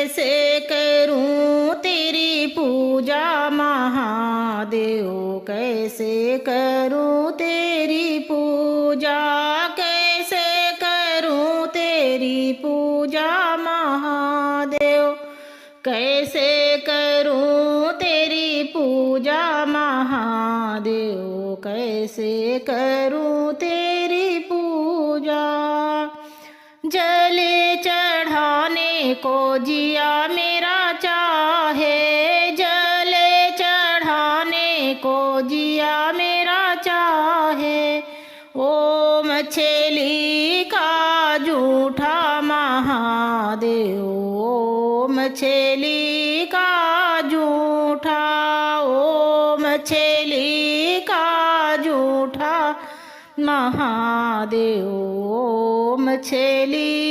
कैसे करूं तेरी पूजा महादेव, कैसे करूं तेरी पूजा, कैसे करूं तेरी पूजा महादेव, कैसे करूं तेरी पूजा महादेव, कैसे करूं तेरी पूजा। जले चढ़ाने को जिया मेरा चाहे, जले चढ़ाने को जिया मेरा चाहे, ओ मछली का जूठा महादेव, ओ मछली का जूठा, ओ मछली का जूठा महादेव, ओ मछली